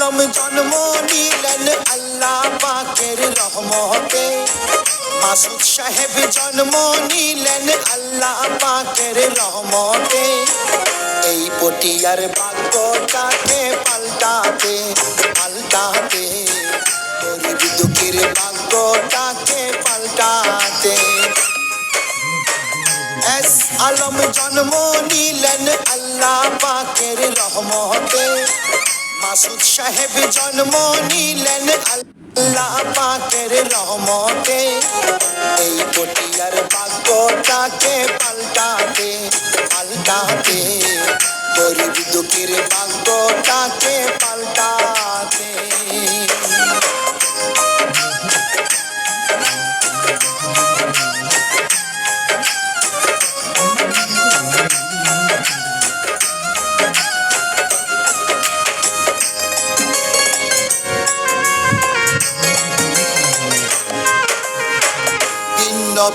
আলম জন্ম নিলেন আল্লাহ পাকের রহমতে, মাসুদ সাহেব জন্ম নিলেন আল্লাহ পাকের রহমতে। এই পটিয়ার ভাগ্যটাকে পাল্টাতে পাল্টাতে, গরিব দুঃখীর ভাগ্যটাকে পাল্টাতে। এস আলম জন্ম নিলেন আল্লাহ পাকের রহমতে, মাসুদ সাহেব জন্ম নিলেন আল্লাহ পাকের রহমতে। এই পটিয়ার ভাগ্যটাকে পাল্টাতে পাল্টাতে, গরিব দুঃখীর ভাগ্যটাকে পাল্টাতে।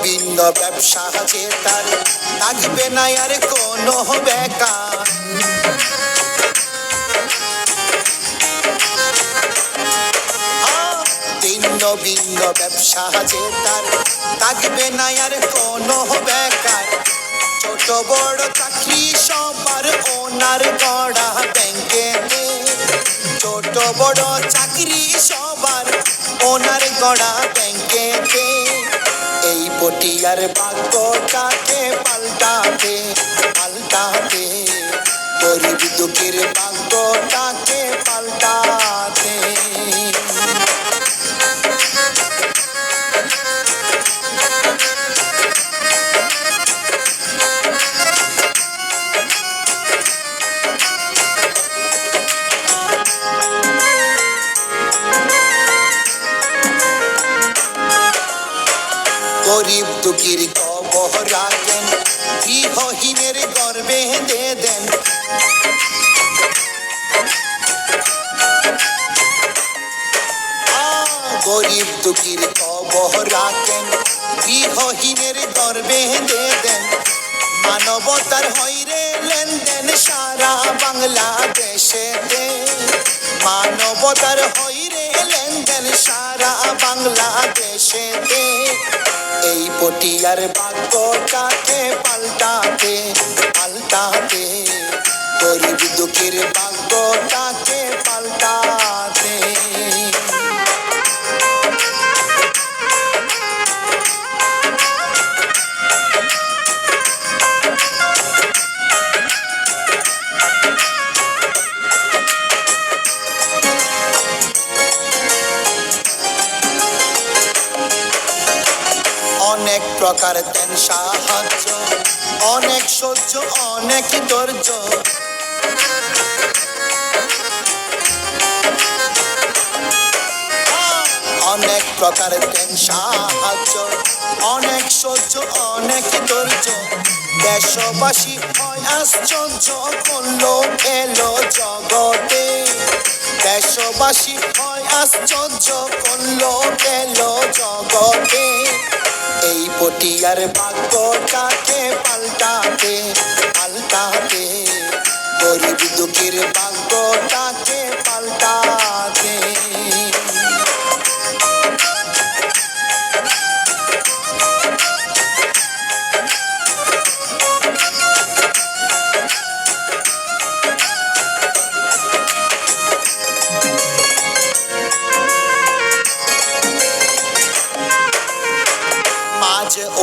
ভিন্ন ব্যবসা যে তার থাকবে না আর কোনো বেকার। ভিন্ন ভিন্ন ব্যবসা যে তার থাকবে না আর কোনো বেকার। ছোট বড় চাকরি সবার ওনার গড়া ব্যাংকেতে, ছোট বড় চাকরি সবার ওনার গড়া ব্যাংকেতে। এই পটিয়ার ভাগ্যটাকে পাল্টাতে পাল্টাতে, গরিব দুঃখীর ভাগ্যটাকে পাল্টাতে। গরিব দুঃখীর কবর রাখেন, গৃহহীনের ঘর বেঁধে দেন। গরিব দুঃখীর কবর রাখেন, গৃহহীনের ঘর বেঁধে দেন। মানবতার হইরে লেনদেন সারা বাংলাদেশেতে, মানবতার হইরে লেনদেন সারা বাংলাদেশেতে। এই পটিয়ার ভাগ্যটাকে পাল্টাতে পাল্টাতে, গরিব দুঃখীর ভাগ্যটাকে পাল্টাতে। অনেক প্রকার দেন সাহায্য, অনেক সহ্য অনেক ধৈর্য। অনেক প্রকার দেন সাহায্য, অনেক সহ্য অনেক ধৈর্য। দেশবাসী হয় আশ্চর্য করলো এলো জগতে, দেশবাসী হয় আশ্চর্য করলো এলো জগতে। এই পটিয়ার ভাগ্যটাকে পাল্টাতে পাল্টাতে, গরিব দুঃখীর ভাগ্যটাকে পাল্টাতে।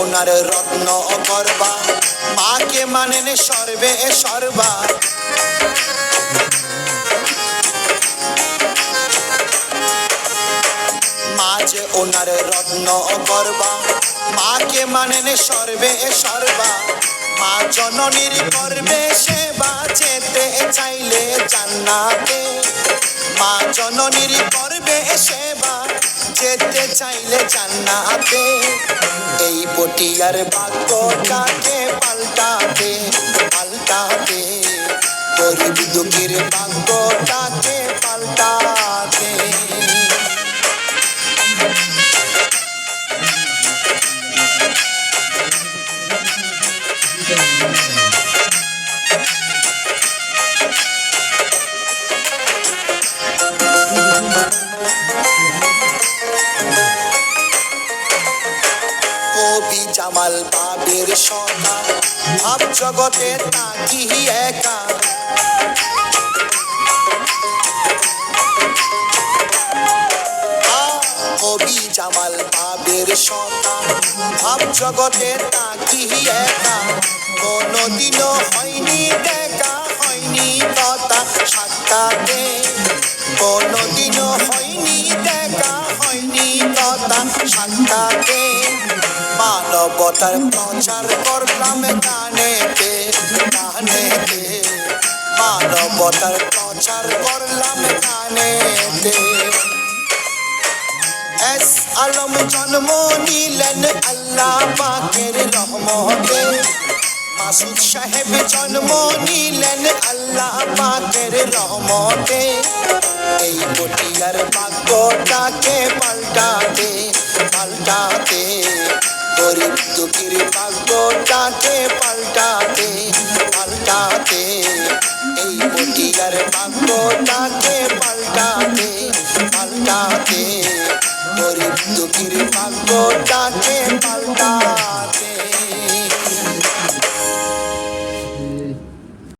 ওনার রত্ন গর্বা, মাকে মানেন সর্বে সর্বা। মাঝে ওনার রত্ন গর্বা, মাকে মানেন সর্বে সর্বা। মা জননীর করবে সেবা, যেতে চাইলে জান্নাতে। মা জননীর করবে সেবা, যেতে চাইলে জান্নাতে। এই পটিয়ার ভাগ্যটাকে পাল্টাতে পাল্টাতে, গরিব দুঃখীর ভাগ্যটাকে পাল্টাতে। জামাল বাবের সকা ভাব জগতে তাকি একা কবি জামাল বাবের সকা ভাব জগতে তাকি একা কোনদিনও হয়নি দেখা হয়নি কথা সাক্ষাতে কোনদিনও হয়নি দেখা হয়নি কথা সাক্ষাতে মানবতার প্রচার করলাম গানেতে গানেতে মানবতার প্রচার করলাম গানেতে এস আলম জন্ম নিলেন আল্লাহ পাকের রহমতে মাসুদ সাহেব জন্ম নিলেন আল্লাহ পাকের রহমতে এই পটিয়ার ভাগ্যটাকে পাল্টাতে পাল্টাতে গরিব দুঃখীর ভাগ্যটাকে পাল্টাতে পাল্টাতে এই পটিয়ার ভাগ্যটাকে পাল্টাতে